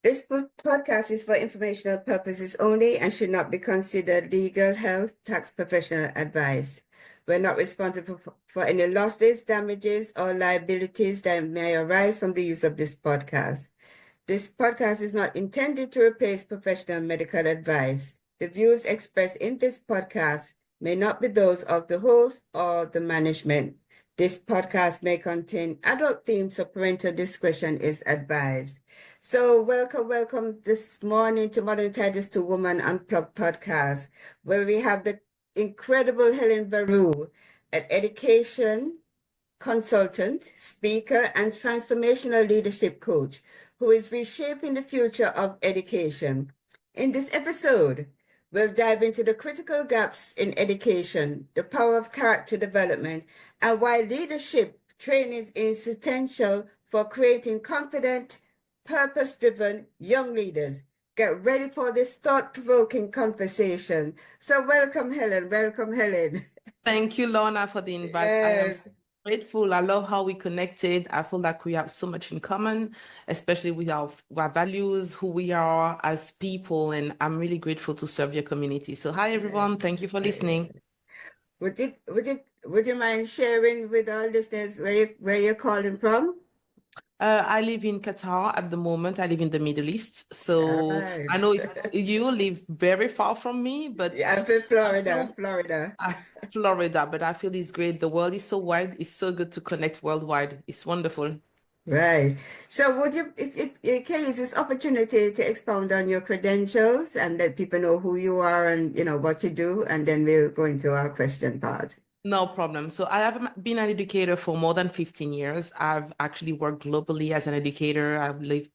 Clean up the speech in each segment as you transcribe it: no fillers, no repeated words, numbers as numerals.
This podcast is for informational purposes only and should not be considered legal, health, tax, professional advice. We're not responsible for any losses, damages, or liabilities that may arise from the use of this podcast. This podcast is not intended to replace professional medical advice. The views expressed in this podcast may not be those of the host or the management. This podcast may contain adult themes, so parental discretion is advised. So welcome this morning to Modern Titus to Women Unplugged podcast, where we have the incredible Helen Verroux, an education consultant, speaker, and transformational leadership coach who is reshaping the future of education. In this episode, we'll dive into the critical gaps in education, the power of character development, and why leadership training is essential for creating confident, purpose-driven young leaders. Get ready for this thought-provoking conversation. So welcome, Helen. Welcome, Helen. Thank you, Lorna, for the invite. Yes. I am grateful. I love how we connected. I feel like we have so much in common, especially with our values, who we are as people, and I'm really grateful to serve your community. So hi, everyone. Thank you for listening. Would you mind sharing with our listeners where you're calling from? I live in Qatar at the moment. I live in the Middle East. So Right. I know you live very far from me, but Yeah, I'm in Florida. Florida, but I feel it's great. The world is so wide. It's so good to connect worldwide. It's wonderful. Right. So would you, if can use this opportunity to expound on your credentials and let people know who you are and what you do, and then we'll go into our question part. No problem. So I have been an educator for more than 15 years. I've actually worked globally as an educator.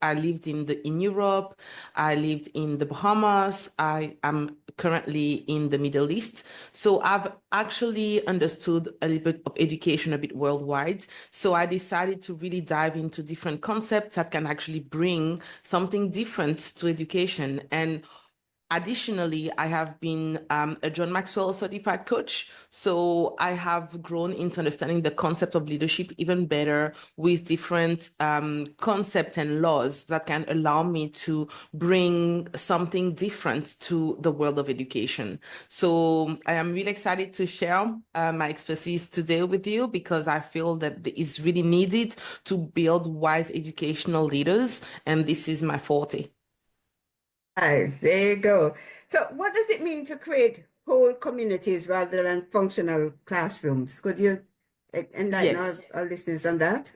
I lived in Europe. I lived in the Bahamas. I am currently in the Middle East. So I've actually understood a little bit of education a bit worldwide. So I decided to really dive into different concepts that can actually bring something different to education. And additionally, I have been a John Maxwell certified coach. So I have grown into understanding the concept of leadership even better with different concepts and laws that can allow me to bring something different to the world of education. So I am really excited to share my expertise today with you because I feel that it is really needed to build wise educational leaders. And this is my forte. Right, there you go. So what does it mean to create whole communities rather than functional classrooms? Could you enlighten Yes. our listeners on that?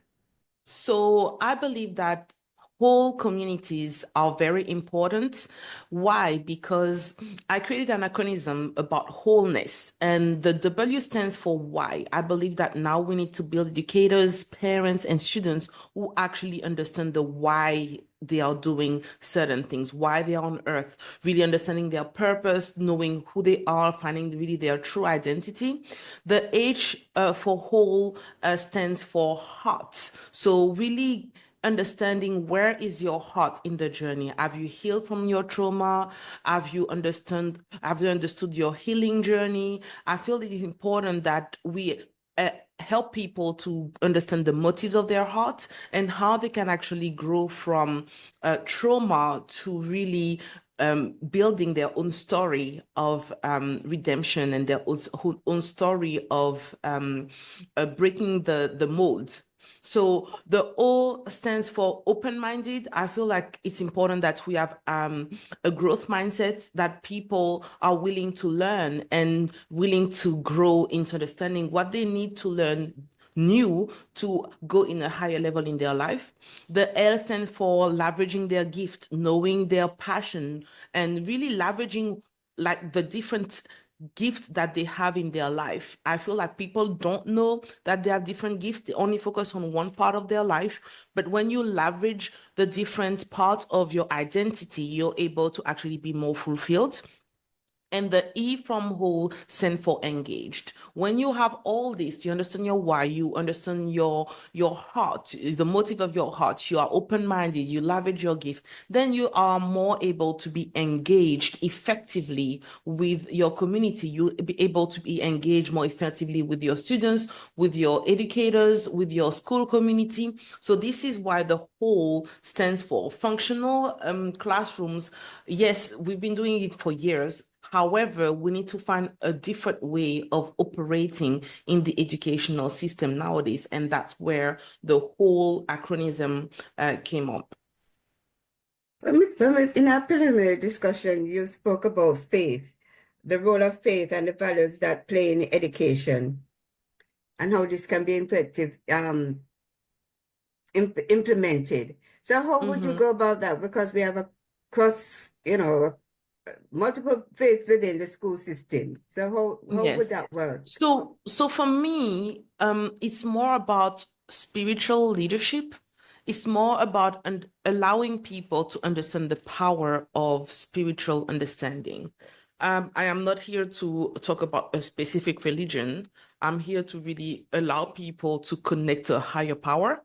So I believe that whole communities are very important. Why? Because I created an acronym about wholeness, and the W stands for why. I believe that now we need to build educators, parents, and students who actually understand the why they are doing certain things, why they are on earth, really understanding their purpose, knowing who they are, finding really their true identity. The H for whole stands for heart. So really understanding where is your heart in the journey. Have you healed from your trauma? Have you understood your healing journey? I feel it is important that we help people to understand the motives of their heart and how they can actually grow from trauma to really building their own story of redemption and their own story of breaking the mold. So the O stands for open-minded. I feel like it's important that we have a growth mindset, that people are willing to learn and willing to grow into understanding what they need to learn new to go in a higher level in their life. The L stands for leveraging their gift, knowing their passion, and really leveraging like the different gifts that they have in their life. I feel like people don't know that they have different gifts. They only focus on one part of their life. But when you leverage the different parts of your identity, you're able to actually be more fulfilled. And the E from whole stand for engaged. When you have all this, you understand your why, you understand your heart, the motive of your heart, you are open-minded, you leverage your gift, then you are more able to be engaged effectively with your community. You'll be able to be engaged more effectively with your students, with your educators, with your school community. So this is why the whole stands for functional classrooms. Yes, we've been doing it for years. However, we need to find a different way of operating in the educational system nowadays. And that's where the whole acronym came up. In our preliminary discussion, you spoke about faith, the role of faith and the values that play in education, and how this can be implemented. So how would you go about that? Because we have a multiple faiths within the school system. So how would Yes. that work? So for me, it's more about spiritual leadership. It's more about allowing people to understand the power of spiritual understanding. I am not here to talk about a specific religion. I'm here to really allow people to connect to a higher power.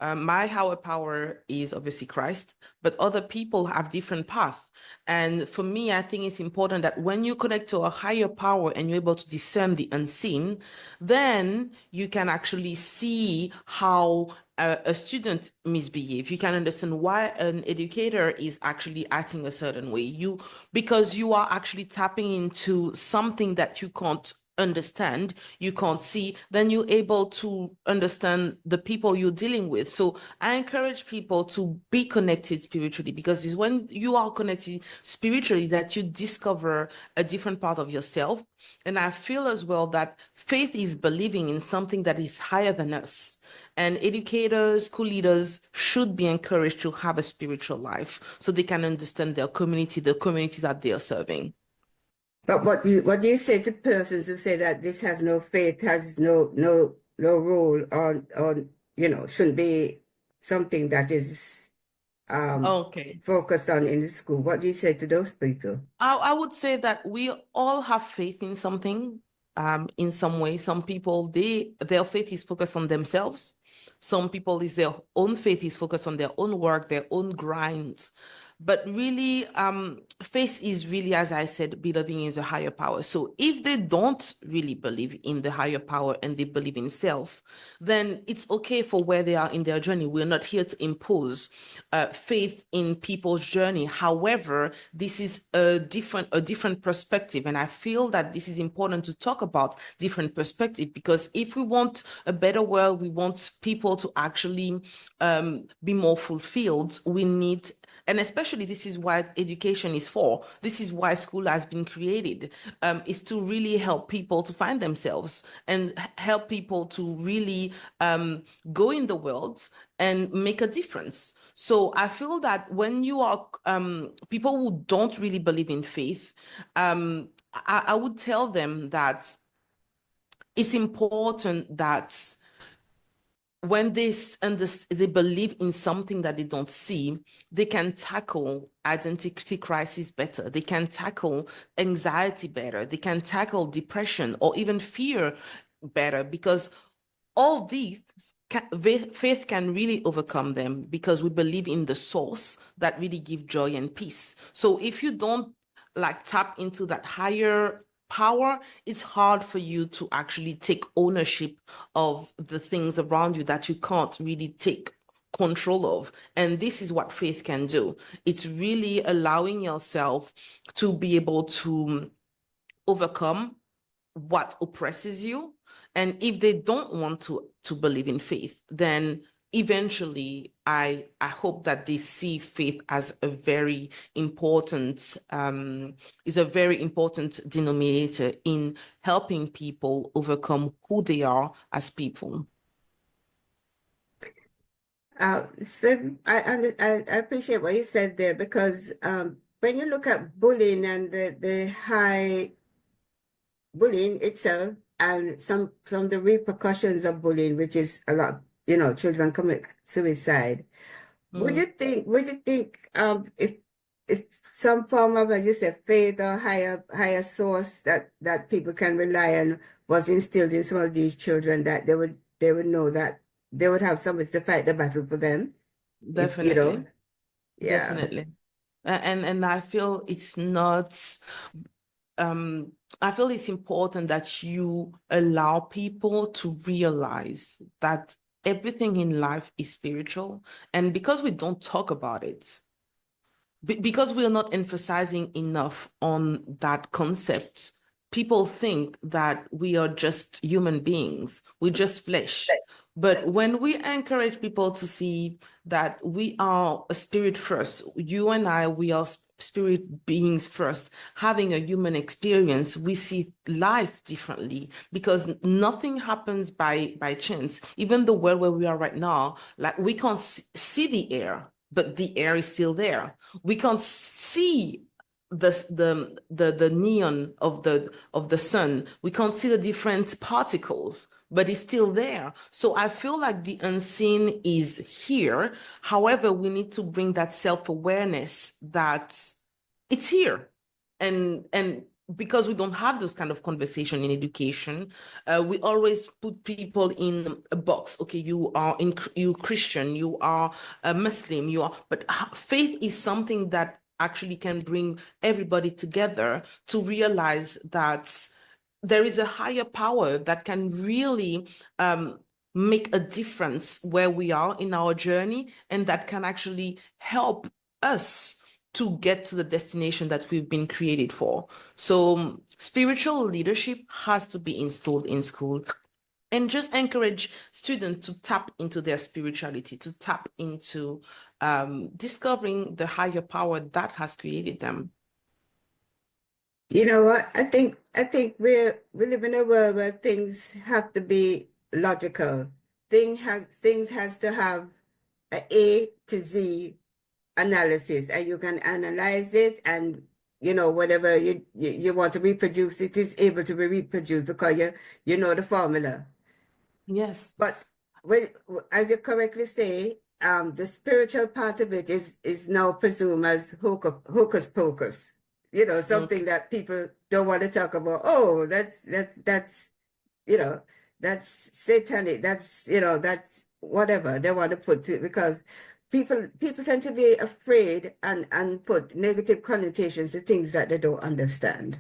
My higher power is obviously Christ, but other people have different paths. And for me, I think it's important that when you connect to a higher power and you're able to discern the unseen, then you can actually see how a student misbehave. You can understand why an educator is actually acting a certain way. Because you are actually tapping into something that you can't understand, you can't see, then you're able to understand the people you're dealing with. So I encourage people to be connected spiritually, because it's when you are connected spiritually that you discover a different part of yourself. And I feel as well that faith is believing in something that is higher than us. And educators, school leaders should be encouraged to have a spiritual life so they can understand their community, the community that they are serving. But what do you say to persons who say that this has no faith, has no role on shouldn't be something that is Okay. focused on in the school? What do you say to those people? I would say that we all have faith in something, in some way. Some people, their faith is focused on themselves. Some people is their own faith is focused on their own work, their own grind. But really, faith is really, as I said, believing in the higher power. So if they don't really believe in the higher power and they believe in self, then it's okay for where they are in their journey. We're not here to impose faith in people's journey. However, this is a different perspective, and I feel that this is important to talk about different perspective, because if we want a better world, we want people to actually be more fulfilled. We need, and especially this is what education is for. This is why school has been created, is to really help people to find themselves and help people to really go in the world and make a difference. So I feel that when you are people who don't really believe in faith, I would tell them that it's important that when they believe in something that they don't see, they can tackle identity crisis better. They can tackle anxiety better. They can tackle depression or even fear better, because all these faith can really overcome them, because we believe in the source that really gives joy and peace. So if you don't tap into that higher power, it's hard for you to actually take ownership of the things around you that you can't really take control of. And this is what faith can do. It's really allowing yourself to be able to overcome what oppresses you. And if they don't want to believe in faith, then eventually I hope that they see faith as a very important is a very important denominator in helping people overcome who they are as people. So I appreciate what you said there, because when you look at bullying and the high bullying itself and some of the repercussions of bullying, which is a lot, children commit suicide. Would Mm. you think if some form of, as you said, faith or higher source that people can rely on was instilled in some of these children, that they would know that they would have somebody to fight the battle for them. If you Definitely, know, yeah. definitely. And I feel it's not I feel it's important that you allow people to realize that everything in life is spiritual. And because we don't talk about it, because we're not emphasizing enough on that concept, people think that we are just human beings, we're just flesh. But when we encourage people to see that we are a spirit first, you and I, we are spirit beings first, having a human experience, we see life differently because nothing happens by chance. Even the world where we are right now, like we can't see the air, but the air is still there. We can't see the neon of the sun. We can't see the different particles, but it's still there. So I feel like the unseen is here. However, we need to bring that self-awareness that it's here. And because we don't have those kind of conversation in education, we always put people in a box. Okay, you Christian, you are a Muslim, but faith is something that actually can bring everybody together to realize that there is a higher power that can really make a difference where we are in our journey, and that can actually help us to get to the destination that we've been created for. So spiritual leadership has to be installed in school, and just encourage students to tap into their spirituality, to tap into discovering the higher power that has created them. You know what? I think we live in a world where things have to be logical. Things has to have A to Z analysis, and you can analyze it, and whatever you want to reproduce, it is able to be reproduced because you know the formula. Yes. But when, as you correctly say, the spiritual part of it is now presumed as hocus pocus. Something that people don't want to talk about. Oh, that's you know that's satanic. That's whatever they want to put to it, because people tend to be afraid and put negative connotations to things that they don't understand.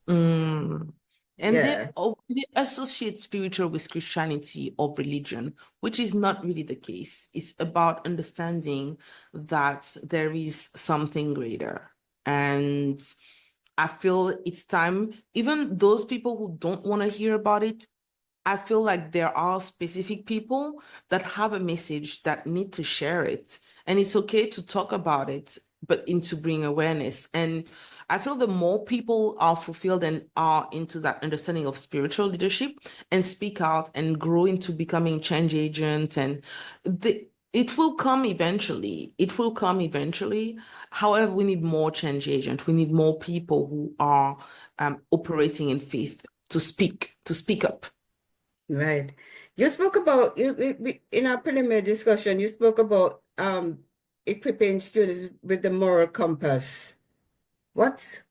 Mm. And Yeah, they associate spiritual with Christianity or religion, which is not really the case. It's about understanding that there is something greater. And I feel it's time, even those people who don't want to hear about it, I feel like there are specific people that have a message that need to share it. And it's okay to talk about it, but in to bring awareness. And I feel the more people are fulfilled and are into that understanding of spiritual leadership and speak out and grow into becoming change agents, and it will come eventually. It will come eventually. However, we need more change agents. We need more people who are operating in faith to speak up. right. You spoke about in our preliminary discussion. You spoke about equipping students with the moral compass. What?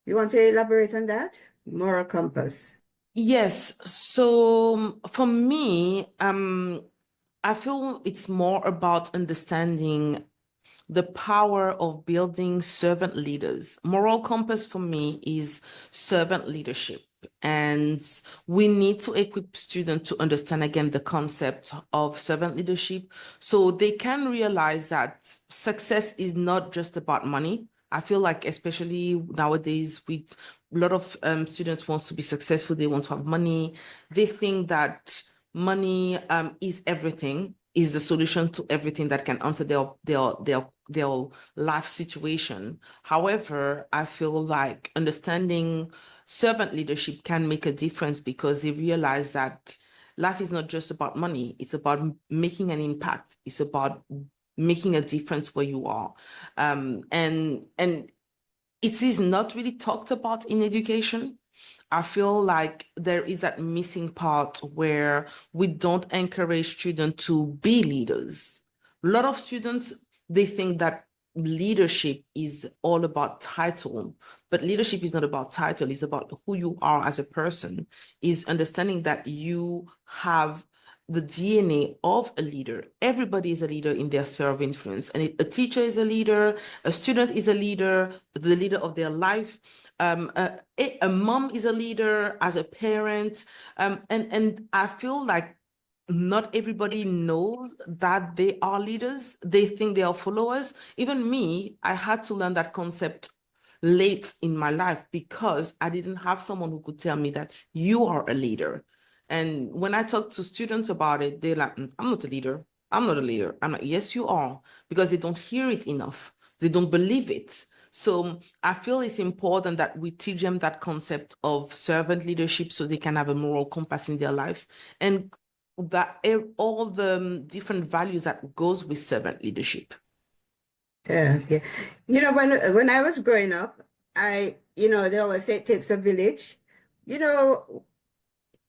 You want to elaborate on that? Moral compass. Yes. So for me, I feel it's more about understanding the power of building servant leaders. Moral compass for me is servant leadership. And we need to equip students to understand again the concept of servant leadership so they can realize that success is not just about money. I feel like, especially nowadays, with a lot of students wants to be successful, they want to have money. They think that money is everything, is the solution to everything that can answer their life situation. However, I feel like understanding servant leadership can make a difference because they realize that life is not just about money. It's about making an impact. It's about making a difference where you are. And it is not really talked about in education. I feel like there is that missing part where we don't encourage students to be leaders. A lot of students, they think that leadership is all about title, but leadership is not about title. It's about who you are as a person, is understanding that you have the DNA of a leader. Everybody is a leader in their sphere of influence. And a teacher is a leader, a student is a leader, the leader of their life. A mom is a leader as a parent. And I feel like not everybody knows that they are leaders. They think they are followers. Even me, I had to learn that concept late in my life because I didn't have someone who could tell me that you are a leader. And when I talk to students about it, they're like, I'm not a leader. I'm not a leader. I'm like, yes, you are, because they don't hear it enough. They don't believe it. So I feel it's important that we teach them that concept of servant leadership so they can have a moral compass in their life, and that all the different values that goes with servant leadership. Yeah, yeah. When I was growing up, they always say it takes a village. You know,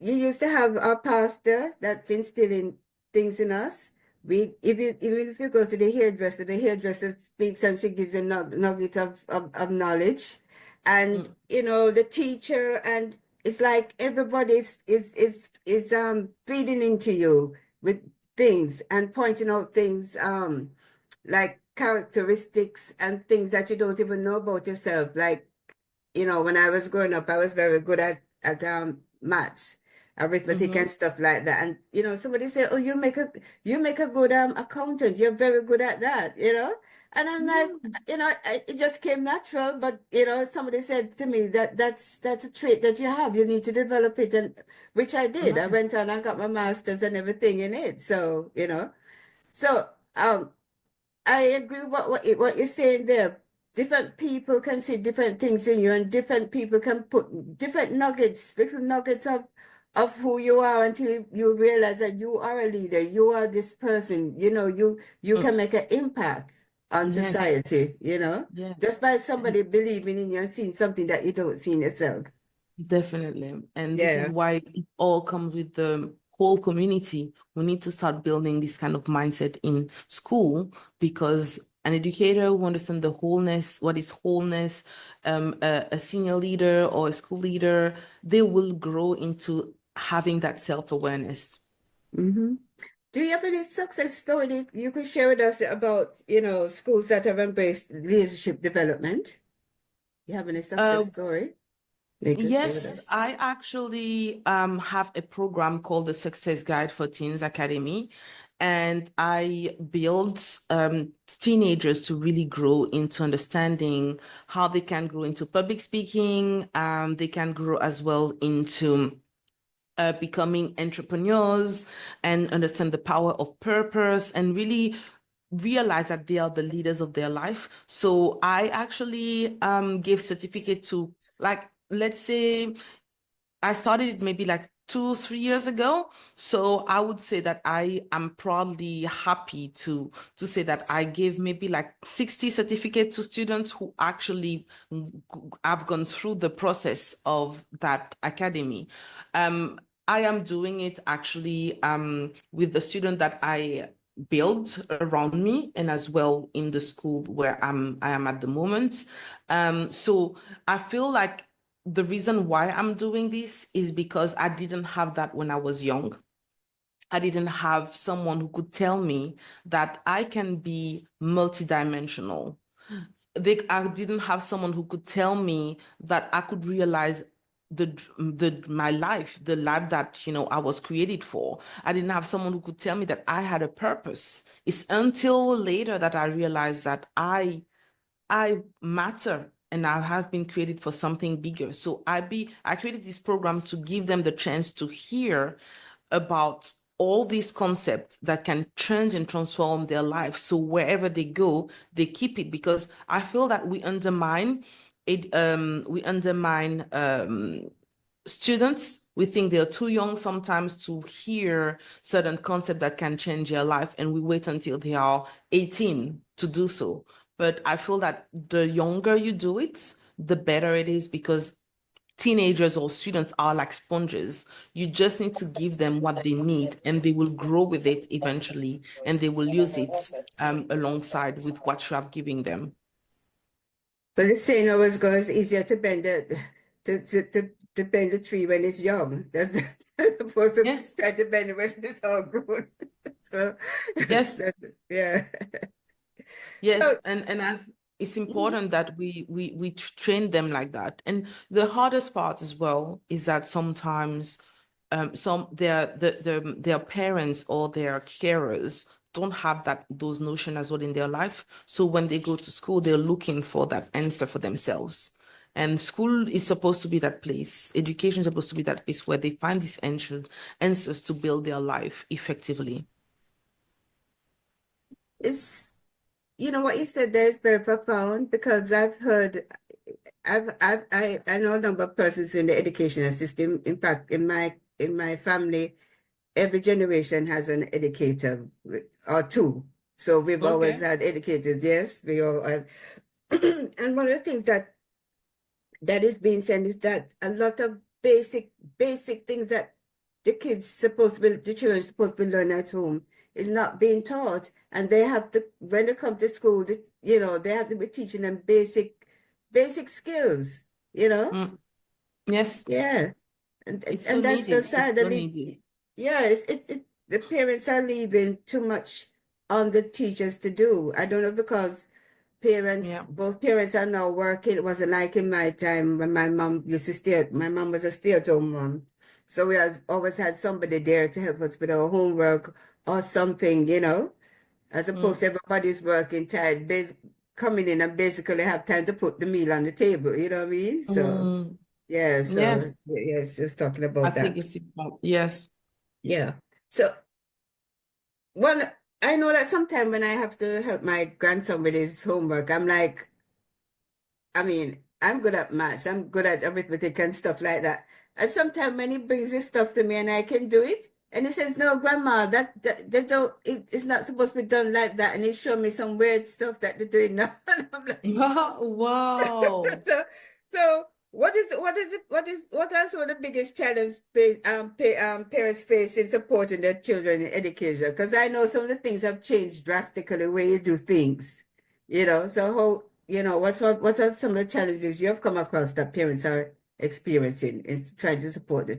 you used to have our pastor that's instilling things in us. Even if you go to the hairdresser speaks and she gives a nugget of knowledge. And the teacher, and it's like everybody is feeding into you with things and pointing out things like characteristics and things that you don't even know about yourself. Like, when I was growing up, I was very good at maths, arithmetic and stuff like that. And somebody said, "Oh, you make a good accountant. You're very good at that." And I'm like, it just came natural. But somebody said to me that that's a trait that you have. You need to develop it, and which I did. I Right. went on and got my master's and everything in it. So I agree with what you're saying there. Different people can see different things in you, and different people can put different nuggets, little nuggets of who you are until you realize that you are a leader. You are this person. You Mm. can make an impact on Yes. society. Yeah. Just by And somebody believing in you and seeing something that you don't see in yourself. definitely. And this is Yeah. why it all comes with the whole community. We need to start building this kind of mindset in school, because an educator who understands the wholeness, what is wholeness, a senior leader or a school leader, they will grow into having that self-awareness. hmm Do you have any success story that you could share with us about, schools that have embraced leadership development? You have any Uh, success story they could share with Yes, us? I actually have a program called the Success Guide for Teens Academy, and I build teenagers to really grow into understanding how they can grow into public speaking. They can grow as well into becoming entrepreneurs and understand the power of purpose and really realize that they are the leaders of their life. So I actually give certificate to, like, let's say I started it maybe like 2, 3 years ago. So I would say that I am proudly happy to say that I gave maybe like 60 certificates to students who actually have gone through the process of that academy. I am doing it actually with the student that I build around me, and as well in the school where I am at the moment. So I feel like the reason why I'm doing this is because I didn't have that when I was young. I didn't have someone who could tell me that I can be multidimensional. I didn't have someone who could tell me that I could realize my life, the life that I was created for. I didn't have someone who could tell me that I had a purpose. It's until later that I realized that I matter and I have been created for something bigger. So I created this program to give them the chance to hear about all these concepts that can change and transform their life. So wherever they go, they keep it, because I feel that we undermine it. We undermine students. We think they're too young sometimes to hear certain concepts that can change their life, and we wait until they are 18 to do so. But I feel that the younger you do it, the better it is, because teenagers or students are like sponges. You just need to give them what they need, and they will grow with it eventually, and they will use it alongside with what you have given them. But the saying always goes, easier to bend to bend the tree when it's young. That's as opposed to Yes. try to bend it when it's all grown. So Yes. yeah. Yes, So and it's important that we train them like that. And the hardest part as well is that sometimes their parents or their carers don't have those notions as well in their life. So when they go to school, they're looking for that answer for themselves. And school is supposed to be that place. Education is supposed to be that place where they find these answers to build their life effectively. it's what you said there is very profound because I know a number of persons in the educational system. In fact, in my family, every generation has an educator or two. So we've always Okay. had educators, yes, we all and one of the things that is being said is that a lot of basic things that the children supposed to be learning at home is not being taught. And they have to, when they come to school, they have to be teaching them basic skills, you know? Mm. Yes, Yeah. it's so And that's the needed. It's side so that needed. yeah, the parents are leaving too much on the teachers to do. I don't know because Yeah. both parents are now working. It wasn't like in my time when my mom was a stay-at-home mom. So we had always had somebody there to help us with our homework or something, as opposed Mm. to everybody's working tired, coming in and basically have time to put the meal on the table, you know what I mean? So, Mm. yeah, so, Yes, yes, just talking I about think that. it's important. Yes. Yeah. So, one, I know that sometimes when I have to help my grandson with his homework, I'm like, I mean, I'm good at maths, I'm good at arithmetic and stuff like that. And sometimes when he brings his stuff to me and I can do it, and he says, "No, Grandma, that don't it's not supposed to be done like that." And he showed me some weird stuff that they're doing now. And I'm like, Wow. so what are some of the biggest challenges parents face in supporting their children in education? Because I know some of the things have changed drastically where you do things, So how, what are some of the challenges you have come across that parents are experiencing in trying to support the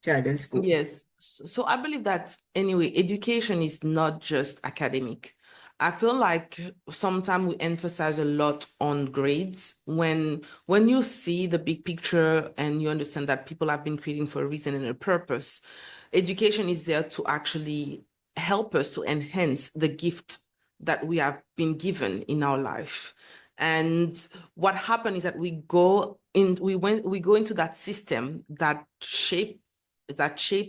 child in school? Yes. So I believe that anyway, education is not just academic. I feel like sometimes we emphasize a lot on grades when you see the big picture and you understand that people have been creating for a reason and a purpose. Education is there to actually help us to enhance the gift that we have been given in our life. And what happened is that we go into that system that shape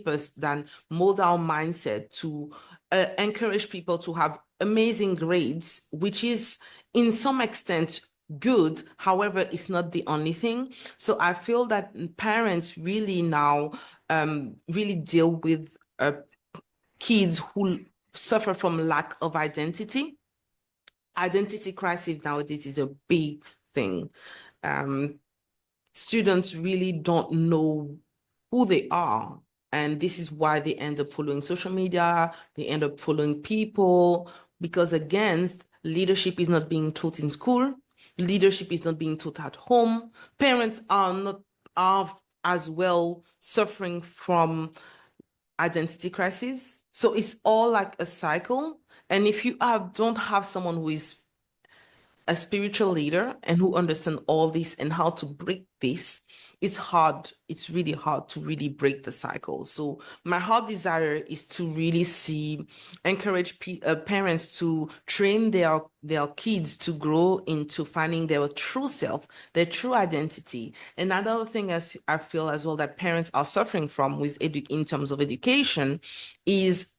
us, then mold our mindset to encourage people to have amazing grades, which is in some extent good. However, it's not the only thing. So I feel that parents really now really deal with kids who suffer from lack of identity. Identity crisis nowadays is a big thing. Um, Students really don't know who they are. And this is why they end up following social media, they end up following people, because again, leadership is not being taught in school, leadership is not being taught at home. Parents are as well suffering from identity crisis. So it's all like a cycle. And if you don't have someone who is a spiritual leader and who understand all this and how to break this, it's hard. It's really hard to really break the cycle. So my heart desire is to really encourage parents to train their kids to grow into finding their true self, their true identity. And another thing, as I feel as well, that parents are suffering from with in terms of education is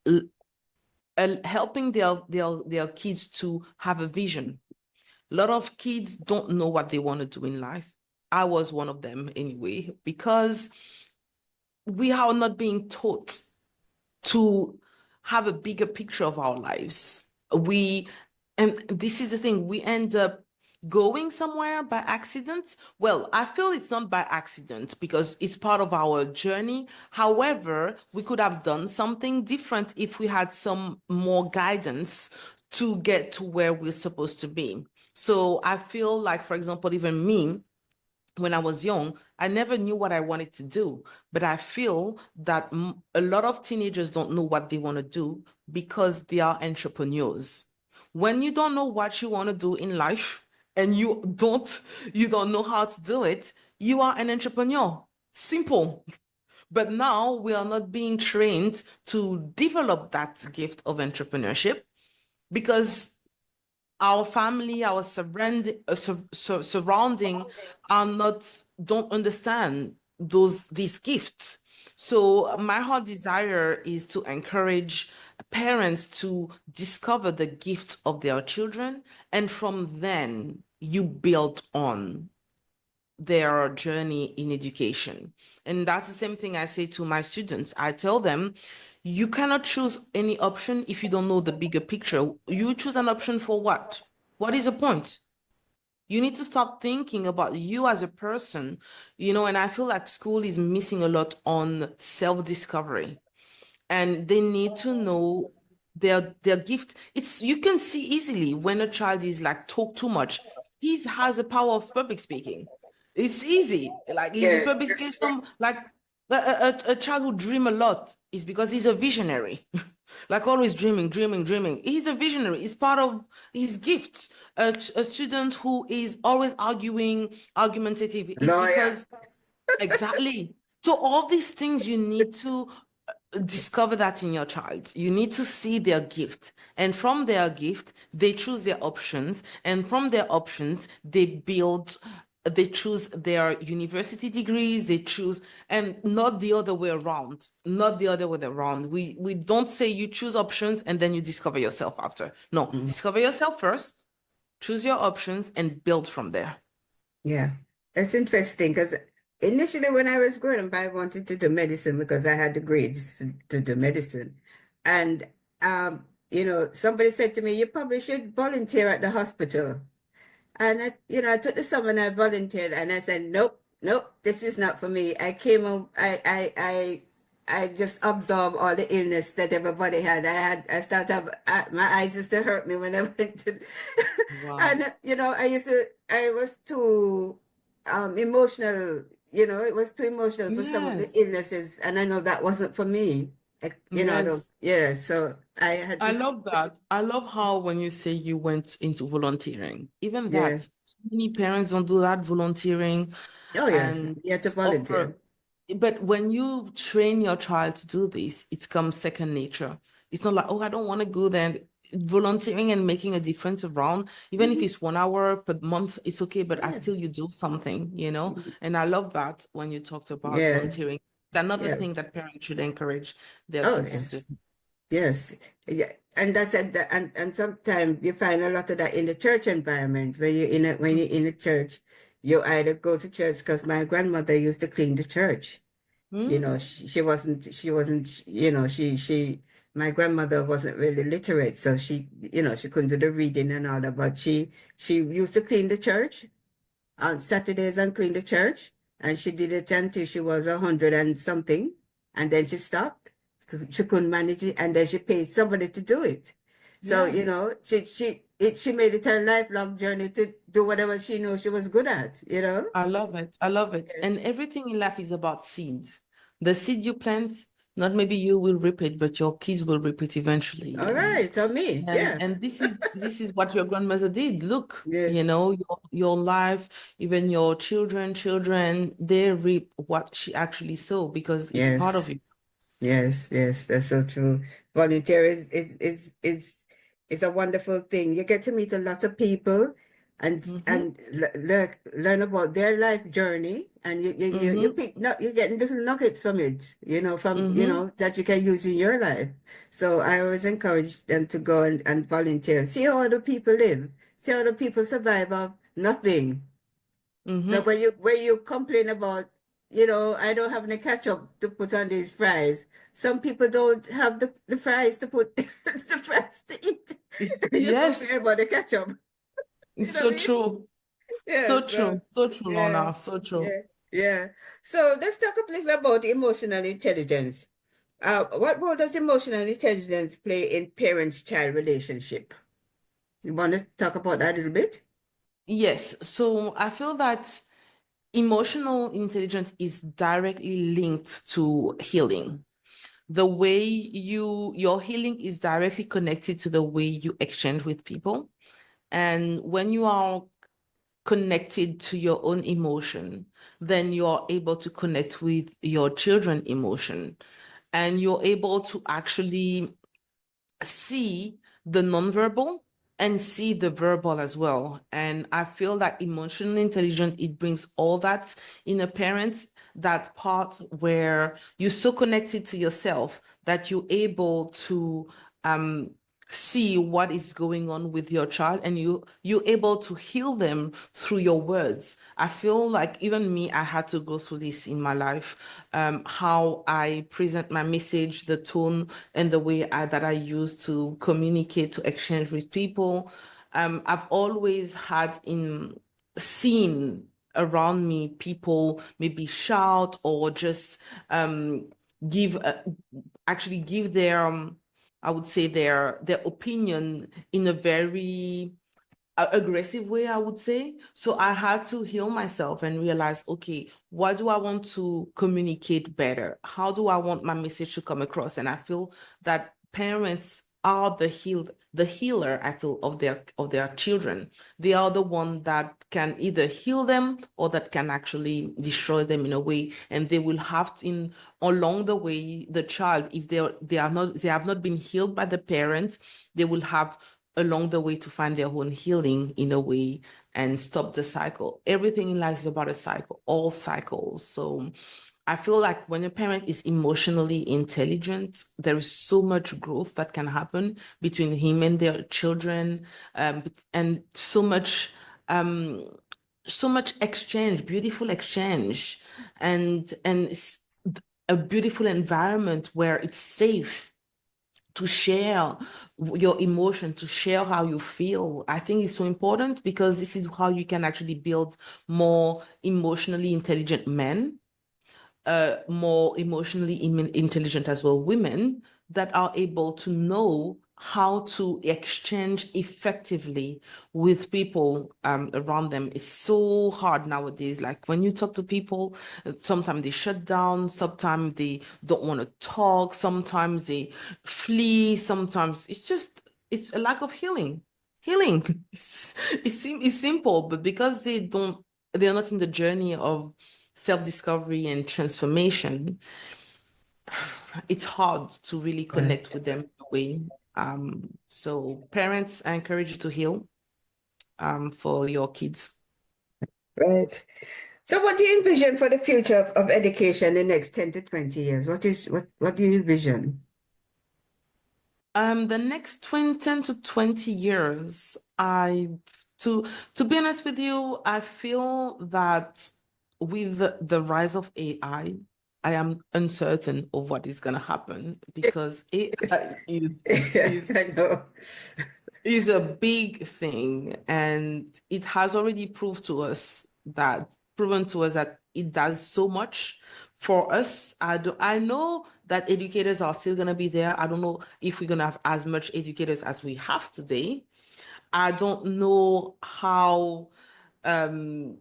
helping their kids to have a vision. A lot of kids don't know what they want to do in life. I was one of them anyway, because we are not being taught to have a bigger picture of our lives. And this is the thing, we end up going somewhere by accident? Well, I feel it's not by accident because it's part of our journey. However, we could have done something different if we had some more guidance to get to where we're supposed to be. So I feel like, for example, even me, when I was young, I never knew what I wanted to do. But I feel that a lot of teenagers don't know what they want to do because they are entrepreneurs. When you don't know what you want to do in life and you don't know how to do it, you are an entrepreneur. Simple. But now we are not being trained to develop that gift of entrepreneurship because our family, our surrounding are not don't understand these gifts. So my heart desire is to encourage parents to discover the gift of their children, and from then you build on their journey in education. And that's the same thing I say to my students. I tell them, you cannot choose any option if you don't know the bigger picture. You choose an option for what? What is the point? You need to start thinking about you as a person, and I feel like school is missing a lot on self-discovery, and they need to know their gift. It's you can see easily when a child is like talk too much. He has a power of public speaking. It's easy. Like he's a Yeah. public speaking, like a child who dream a lot is because he's a visionary. Like always dreaming, dreaming, dreaming. He's a visionary. It's part of his gift. A student who is always argumentative is Lawyer. because exactly. So all these things you need to discover that in your child. You need to see their gift. And from their gift, they choose their options. And from their options, they choose their university degrees, they choose, and not the other way around. Not the other way around. We don't say you choose options and then you discover yourself after. No, Mm. discover yourself first, choose your options, and build from there. Yeah, that's interesting because initially when I was growing up, I wanted to do medicine because I had the grades to do medicine. And, somebody said to me, you probably should volunteer at the hospital. And I took the summer and I volunteered and I said, nope, nope, this is not for me. I came home, I just absorbed all the illness that everybody had. I started my eyes used to hurt me when I went to, Wow. and I was too emotional, it was too emotional for some of the Yes. illnesses. And I know that wasn't for me. I don't, Yes. yeah, so I had I to, love that. I love how when you say you went into volunteering, even yeah. that, so many parents don't do that volunteering Oh, yes, and you had to volunteer. offer. But when you train your child to do this, it comes second nature. It's not like, oh, I don't want to go there. Volunteering and making a difference around, even if Mhm. it's 1 hour per month, it's okay, but I Yeah. still you do something. And I love that when you talked about Yeah. volunteering. Another Yeah. thing that parents should encourage their Oh, kids to do. yes. Yes. Yeah. And that's and sometimes you find a lot of that in the church environment when you're in a church, you either go to church because my grandmother used to clean the church. Mm, She wasn't, my grandmother wasn't really literate, so she couldn't do the reading and all that, but she used to clean the church on Saturdays and clean the church. And she did it until she was 100 and something. And then she stopped. She couldn't manage it. And then she paid somebody to do it. So, yeah. she made it her lifelong journey to do whatever she knew she was good at. I love it. I love it. And everything in life is about seeds. The seed you plant, not maybe you will reap it, but your kids will reap it eventually. All And right. On me. and Yeah. and this is what your grandmother did. Look, Yeah. your life, even your children, they reap what she actually sowed because it's part of Yes. you. Yes, yes, that's so true. Volunteer is a wonderful thing. You get to meet a lot of people and Mm-hmm. learn about their life journey, and you Mm-hmm. pick no you're getting little nuggets from it, Mm-hmm. that you can use in your life. So I always encourage them to go and volunteer. See how other people live. See how other people survive off nothing. So Mm-hmm. when you complain about, I don't have any ketchup to put on these fries. Some people don't have the fries to put the fries to eat. It's And you yes, complain about the ketchup. You it's know what so I mean? true. Yeah, So true, yeah, Lorna, so true. yeah, yeah. So let's talk a little about emotional intelligence. What role does emotional intelligence play in parent-child relationship? You want to talk about that a little bit? Yes, so I feel that emotional intelligence is directly linked to healing. The way your healing is directly connected to the way you exchange with people. And when you are connected to your own emotion, then you're able to connect with your children emotion. And you're able to actually see the nonverbal and see the verbal as well. And I feel that emotional intelligence, it brings all that in a parent, that part where you're so connected to yourself that you're able to um see what is going on with your child, and you're able to heal them through your words. I feel like even me, I had to go through this in my life. How I present my message, the tone and the way that I use to communicate, to exchange with people. I've always had in seen around me people maybe shout or just um, give actually give their I would say their opinion in a very aggressive way, I would say. So I had to heal myself and realize, okay, what do I want to communicate better? How do I want my message to come across? And I feel that parents are the healer, I feel, of their children. They are the one that can either heal them or that can actually destroy them in a way. And they will have to, in along the way, the child, if they have not been healed by the parents, they will have along the way to find their own healing in a way and stop the cycle. Everything in life is about a cycle, all cycles. So I feel like when a parent is emotionally intelligent, there is so much growth that can happen between him and their children, and um, so much exchange, beautiful exchange, and a beautiful environment where it's safe to share your emotion, to share how you feel. I think it's so important because this is how you can actually build more emotionally intelligent men, more emotionally intelligent as well women that are able to know how to exchange effectively with people around them. Is so hard nowadays. Like when you talk to people, sometimes they shut down, sometimes they don't want to talk, sometimes they flee, sometimes it's a lack of healing. Healing. It's simple, but because they're not in the journey of self-discovery and transformation, it's hard to really Right. connect with them in a way. So parents, I encourage you to heal for your kids. Right. So what do you envision for the future of education in the next 10 to 20 years? What do you envision? The next 10 to 20 years, to to be honest with you, I feel that with the rise of AI, I am uncertain of what is going to happen because AI is I know. is a big thing, and it has already proven to us that it does so much for us. I know that educators are still going to be there. I don't know if we're going to have as much educators as we have today. I don't know how um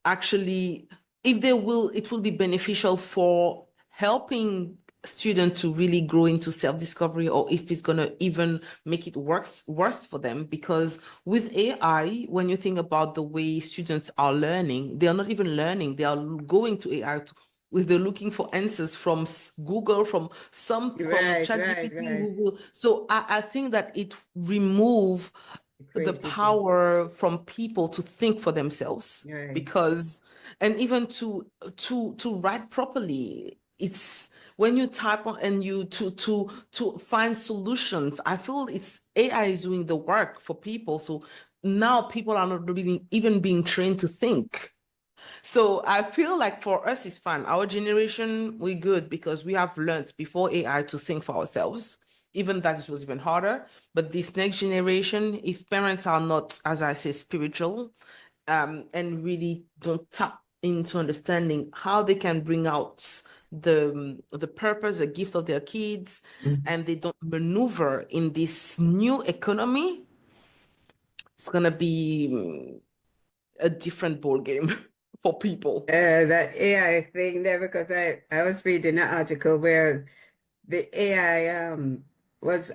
actually, if they will, it will be beneficial for helping students to really grow into self-discovery, or if it's going to even make it worse for them. Because with AI, when you think about the way students are learning, they are not even learning, they are going to AI if they're looking for answers from Google, from Right, right, ChatGPT, right. Google. So I think that it remove the Creativity. power from people to think for themselves, Right. because and even to write properly, it's when you type on and you to find solutions. I feel it's AI is doing the work for people, so now people are not really even being trained to think. So I feel like for us, it's fun. Our generation, we good because we have learned before AI to think for ourselves. Even that it was even harder. But this next generation, if parents are not, as I say, spiritual, and really don't tap into understanding how they can bring out the purpose, the gift of their kids, and they don't maneuver in this new economy, it's gonna be a different ball game for people. That AI thing there, because I was reading an article where the AI was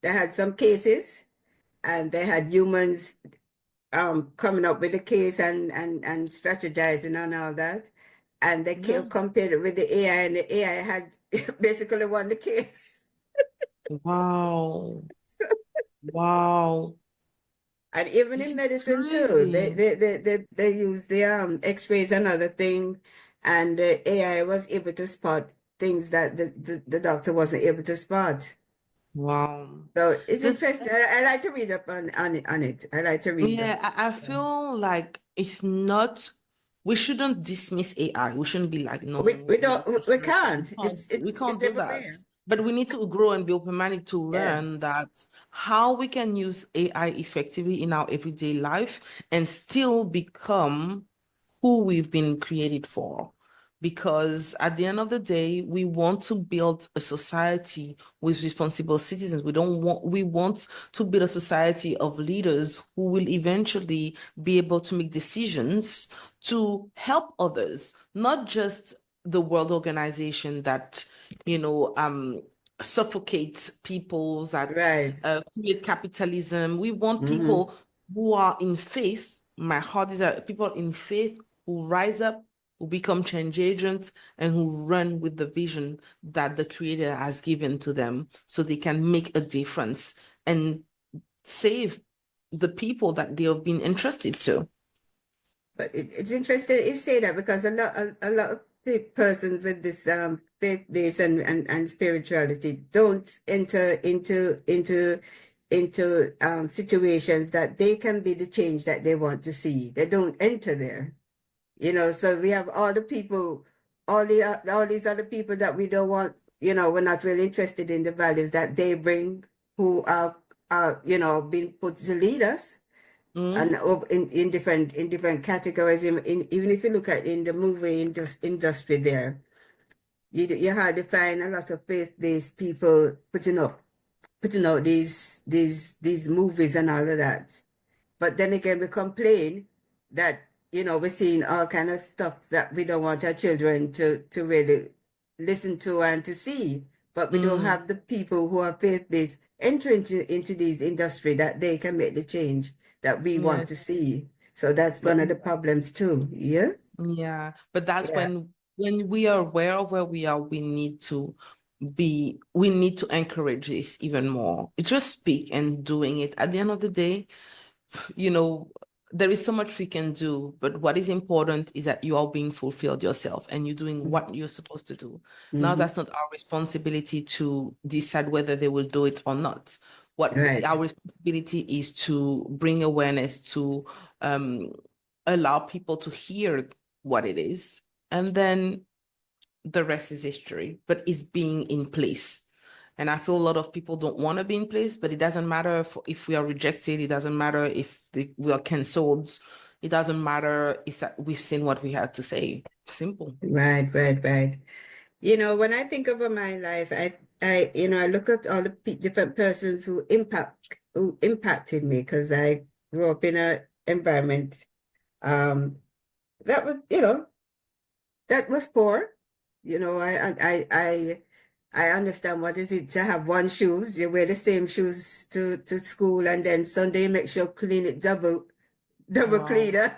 they had some cases and they had humans coming up with the case and strategizing and all that. And they Yeah. compared it with the AI, and the AI had basically won the case. Wow. Wow. And even in This is medicine too, crazy. they use the X-rays and other thing, and the AI was able to spot things that the doctor wasn't able to spot. Wow. So it's The interesting. I like to read up on it. I like to read up. Yeah, I feel like it's not, we shouldn't dismiss AI. We shouldn't be like, no, We we don't we can't. we can't It's do that. everywhere. But we need to grow and be open-minded to Yeah. learn that how we can use AI effectively in our everyday life and still become who we've been created for. Because at the end of the day, we want to build a society with responsible citizens. We want to build a society of leaders who will eventually be able to make decisions to help others, not just the world organization that, you know, suffocates people, that Right. create capitalism. We want Hmm. people who are in faith. My heart is that people in faith who rise up, who become change agents, and who run with the vision that the Creator has given to them so they can make a difference and save the people that they have been entrusted to. But it's interesting you say that, because a lot of persons with this faith base and spirituality don't enter into situations that they can be the change that they want to see. They don't enter there. So we have all the people, all these other people that we don't want, we're not really interested in the values that they bring, who are being put to lead us, and Mm, in different categories. Even if you look at in the movie industry there, you hardly find a lot of faith-based people putting out these movies and all of that. But then again, we complain that, we're seeing all kind of stuff that we don't want our children to really listen to and to see. But we don't mm, have the people who are faith-based enter into these industry that they can make the change that we want yes, to see. So that's but one of the problems too. Yeah. yeah, but that's Yeah. when we are aware of where we are, we need to encourage this even more. Just speak and doing it. At the end of the day, you know, there is so much we can do, but what is important is that you are being fulfilled yourself and you're doing what you're supposed to do. Now, Mm-hmm. that's not our responsibility to decide whether they will do it or not. What Right. our responsibility is to bring awareness, to um, allow people to hear what it is, and then the rest is history, but it's being in place. And I feel a lot of people don't want to be in place, but it doesn't matter if we are rejected. It doesn't matter if we are cancelled. It doesn't matter. It's that we've seen what we had to say. Simple. Right. Right. Right. When I think about my life, I look at all the different persons who impacted me, because I grew up in an environment um, that was poor. I understand what is it to have one shoes. You wear the same shoes to school, and then Sunday you make sure clean it double Wow. cleaner,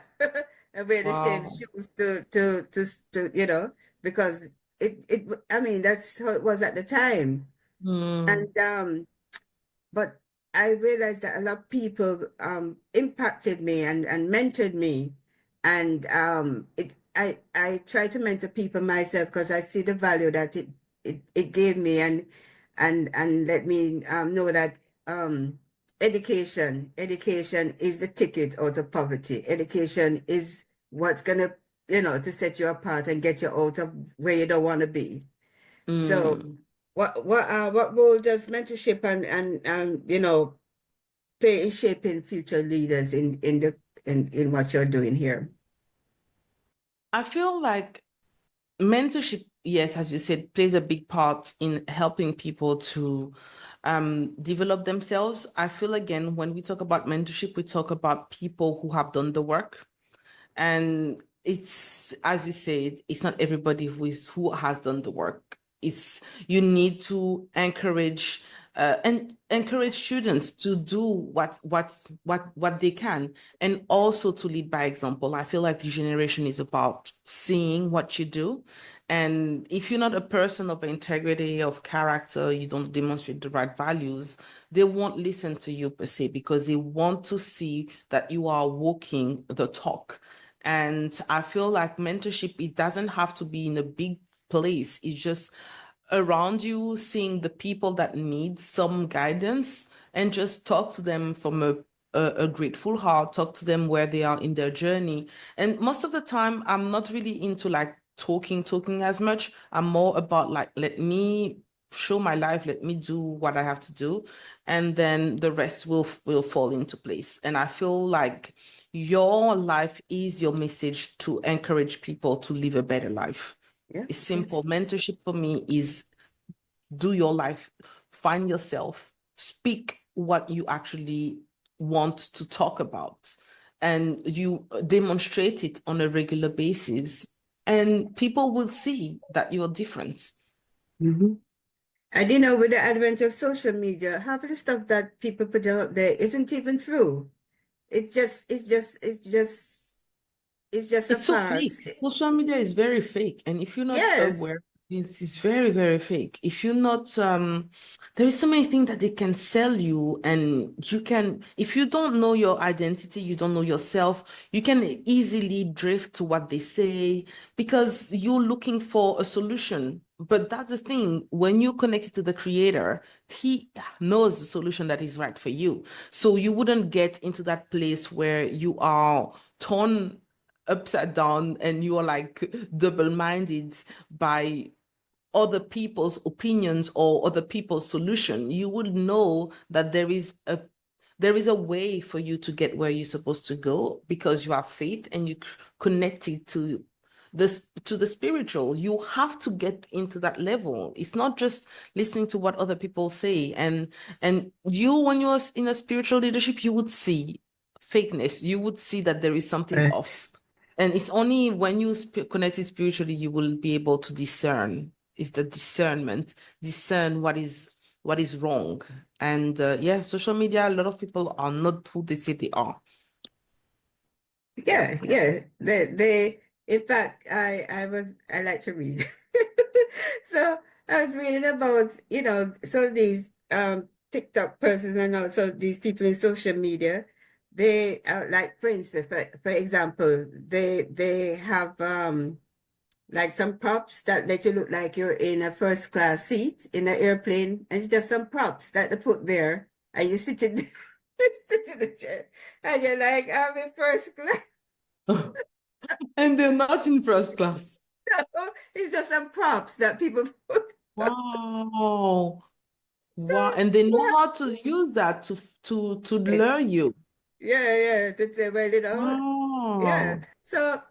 and wear the same Wow. shoes to because I mean, that's how it was at the time. Mm, And but I realized that a lot of people impacted me and mentored me. And I try to mentor people myself, because I see the value that it gave me, and let me know that education is the ticket out of poverty. Education is what's gonna, to set you apart and get you out of where you don't want to be. So mm. what role does mentorship and play in shaping future leaders in the in what you're doing here? I feel like mentorship, yes, as you said, plays a big part in helping people to develop themselves. I feel, again, when we talk about mentorship, we talk about people who have done the work. And it's, as you said, it's not everybody who has done the work. It's, you need to encourage and encourage students to do what they can, and also to lead by example. I feel like the generation is about seeing what you do. And if you're not a person of integrity, of character, you don't demonstrate the right values, they won't listen to you per se, because they want to see that you are walking the talk. And I feel like mentorship, it doesn't have to be in a big place. It's just around you, seeing the people that need some guidance, and just talk to them from a grateful heart, talk to them where they are in their journey. And most of the time, I'm not really into like talking as much. I'm more about like, let me show my life, let me do what I have to do, and then the rest will fall into place. And I feel like your life is your message to encourage people to live a better life. Yeah, It's simple. yes. Mentorship for me is do your life, find yourself, speak what you actually want to talk about, and you demonstrate it on a regular basis, and people will see that you're different. Mm-hmm. And with the advent of social media, half of the stuff that people put out there isn't even true. It's just a It's so farce. fake. Social media is very fake. And if you're not Yes. aware, it's very, very fake. If you're not, there is so many things that they can sell you, and you can, if you don't know your identity, you don't know yourself, you can easily drift to what they say because you're looking for a solution. But that's the thing, when you're connected to the creator, he knows the solution that is right for you. So you wouldn't get into that place where you are torn upside down and you are like double-minded by other people's opinions or other people's solution. You would know that there is a way for you to get where you're supposed to go, because you have faith and you connected to this, to the spiritual. You have to get into that level. It's not just listening to what other people say. And you, when you're in a spiritual leadership, you would see fakeness. You would see that there is something Right. off. And it's only when you connect it spiritually, you will be able to discern. It's the discernment, discern what is wrong. And yeah, social media, a lot of people are not who they say they are. Yeah, yeah. In fact, I like to read. So I was reading about, so these TikTok persons and also these people in social media, they like, for instance, for example, they have like some props that let you look like you're in a first class seat in an airplane, and it's just some props that they put there, and you sit in sit in the chair, and you're like, I'm in first class. And they're not in first class. It's just some props that people put. Wow. So Wow. And they know yeah, how to use that to it's lure you. yeah. To say, well, yeah. Wow. So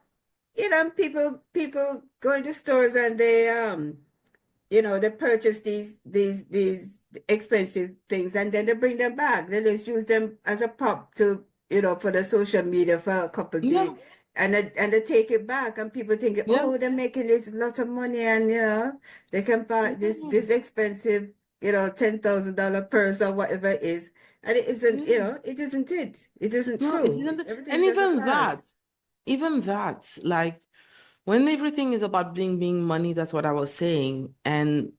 people go into stores and they purchase these expensive things, and then they bring them back. They just use them as a prop to, for the social media for a couple of days. Yeah. And they take it back, and people think, Yeah. oh, they're making this lot of money, and they can buy this Yeah. expensive, $10,000 purse or whatever it is. And it isn't, Yeah. it isn't it. It isn't No, it true. isn't. Everything's And just a farce. even that, like when everything is about being money, that's what I was saying. And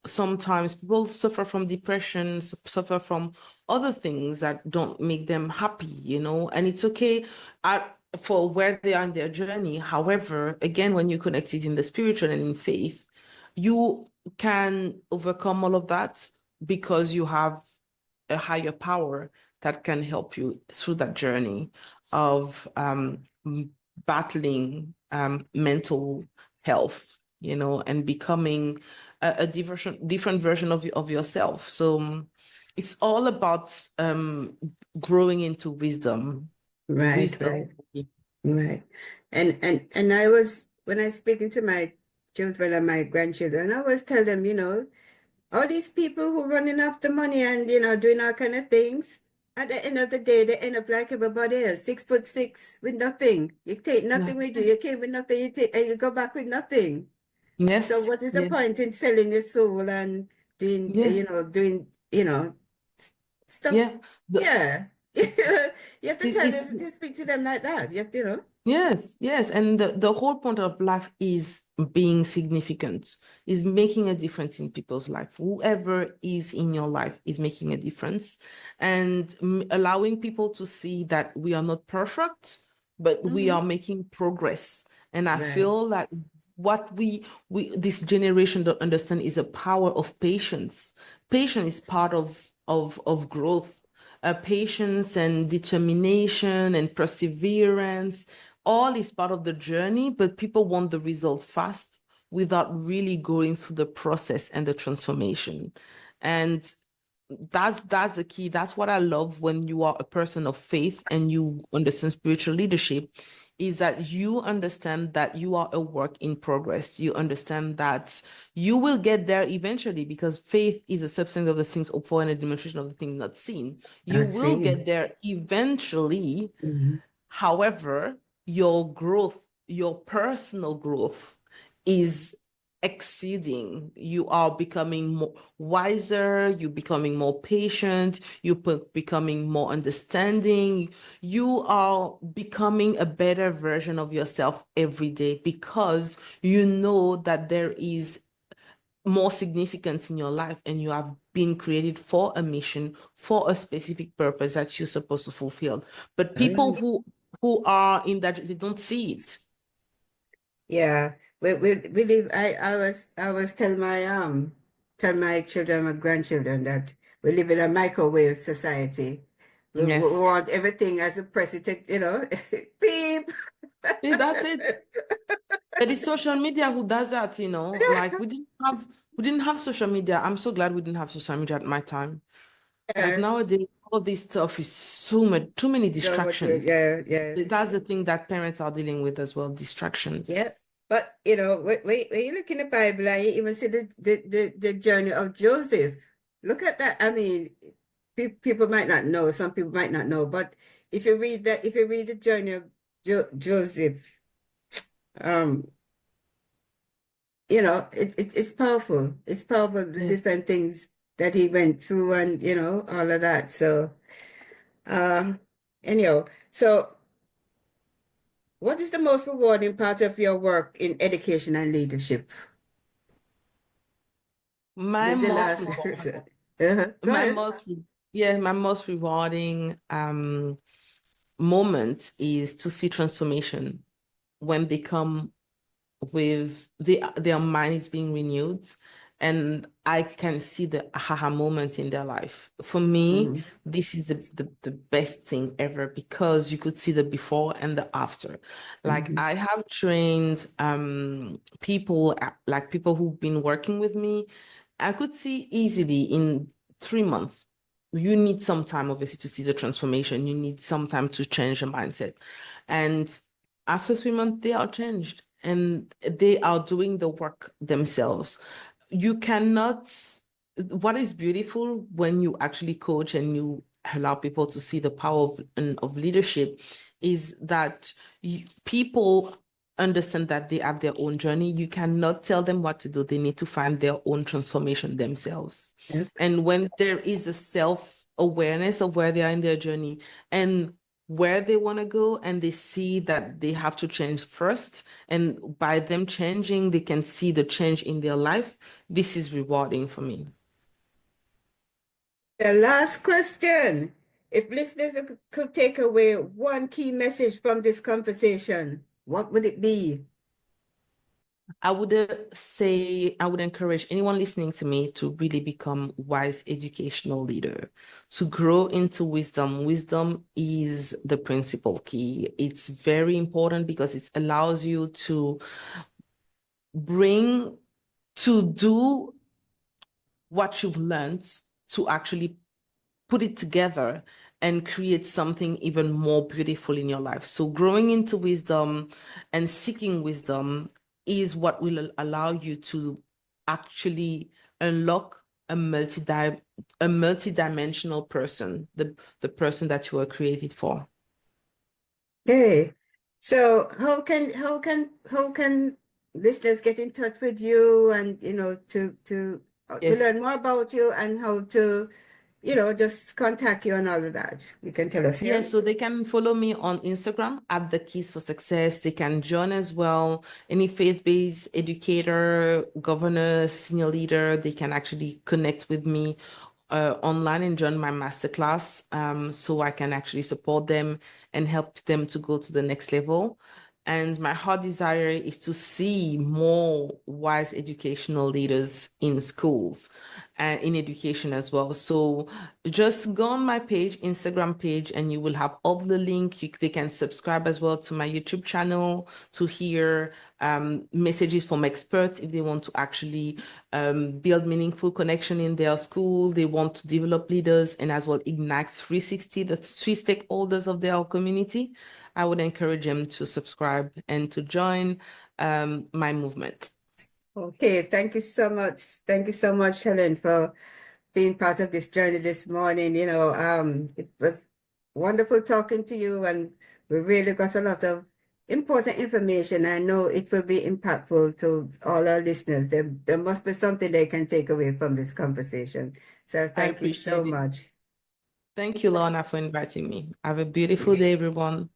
sometimes people suffer from depression, suffer from other things that don't make them happy. And it's okay for where they are in their journey. However, again, when you connect it in the spiritual and in faith, you can overcome all of that because you have a higher power that can help you through that journey of battling mental health, and becoming a different version of yourself. So it's all about growing into wisdom. Right, Wisdom. right, right. And I was when I speaking to my children and my grandchildren, I always tell them, all these people who running after money and doing all kind of things, at the end of the day, they end up like everybody else, 6'6" with nothing. You take nothing with you. You came with nothing. You take and you go back with nothing. So Yes. what is the Yeah. point in selling your soul and doing, Yeah. stuff? Yeah. Yeah. You have to tell It's them, you speak to them like that. You have to. yes, yes. And the whole point of life is being significant, is making a difference in people's life. Whoever is in your life is making a difference and allowing people to see that we are not perfect, but we Hmm. are making progress. And I Right. feel that what we this generation don't understand is a power of patience. Patience is part of growth. Patience and determination and perseverance all is part of the journey, but people want the results fast without really going through the process and the transformation. And that's the key. That's what I love when you are a person of faith and you understand spiritual leadership, is that you understand that you are a work in progress. You understand that you will get there eventually because faith is a substance of the things hoped for and a demonstration of the things not seen. You I will see. get there eventually. Hmm. However, your growth, your personal growth is exceeding. You are becoming more wiser, you're becoming more patient, becoming more understanding. You are becoming a better version of yourself every day because you know that there is more significance in your life and you have been created for a mission, for a specific purpose that you're supposed to fulfill. But All people right. who are in that, they don't see it. Yeah, we live. I was tell my children, my grandchildren that we live in a microwave society. We Yes. want everything as a precedent, beep. That's it. But it's social media who does that, you know. Like we didn't have social media. I'm so glad we didn't have social media at my time. Like Yeah, nowadays, all this stuff is so much, too many so much. distractions. Yeah, yeah, That's the thing that parents are dealing with as well, distractions. yeah. But when you look in the Bible and you even see the journey of Joseph, look at that. I mean, people might not know, some people might not know, but if you read the journey of Joseph, um, it's powerful. It's powerful, the Yeah. different things that he went through and, all of that. So, um, anyhow, so what is the most rewarding part of your work in education and leadership? My This is the most last rewarding question. Go my ahead. most re- yeah, my most rewarding moment is to see transformation when they come with their mind is being renewed and I can see the aha moment in their life. For me, Mhm, this is the best thing ever because you could see the before and the after. Like mhm. I have trained people like people who've been working with me. I could see easily in 3 months. You need some time, obviously, to see the transformation. You need some time to change your mindset. And after 3 months, they are changed and they are doing the work themselves. You cannot, what is beautiful when you actually coach and you allow people to see the power of leadership is that people understand that they have their own journey. You cannot tell them what to do. They need to find their own transformation themselves. Yep. And when there is a self-awareness of where they are in their journey and where they want to go, and they see that they have to change first, and by them changing, they can see the change in their life. This is rewarding for me. The last question. If listeners could take away one key message from this conversation, what would it be? I would say I would encourage anyone listening to me to really become wise educational leader, to grow into wisdom. Wisdom is the principal key. It's very important because it allows you to bring to do what you've learned to actually put it together and create something even more beautiful in your life. So growing into wisdom and seeking wisdom is what will allow you to actually unlock a multi-dimensional person, the person that you were created for. Okay. So how can listeners get in touch with you and to Yes. learn more about you and how to just contact you and all of that? You can tell us here. Yes, so they can follow me on Instagram at the Keys for Success. They can join as well. Any faith-based educator, governor, senior leader, they can actually connect with me online and join my masterclass, so I can actually support them and help them to go to the next level. And my heart desire is to see more wise educational leaders in schools and in education as well. So just go on my page, Instagram page, and you will have all the link. They can subscribe as well to my YouTube channel to hear messages from experts if they want to actually build meaningful connection in their school. They want to develop leaders and as well ignite 360, the three stakeholders of their community. I would encourage them to subscribe and to join my movement. Okay, thank you so much. Thank you so much, Helen, for being part of this journey this morning. It was wonderful talking to you, and we really got a lot of important information. I know it will be impactful to all our listeners. There must be something they can take away from this conversation. So I thank you so appreciate it. much. Thank you, Lorna, for inviting me. Have a beautiful day, everyone.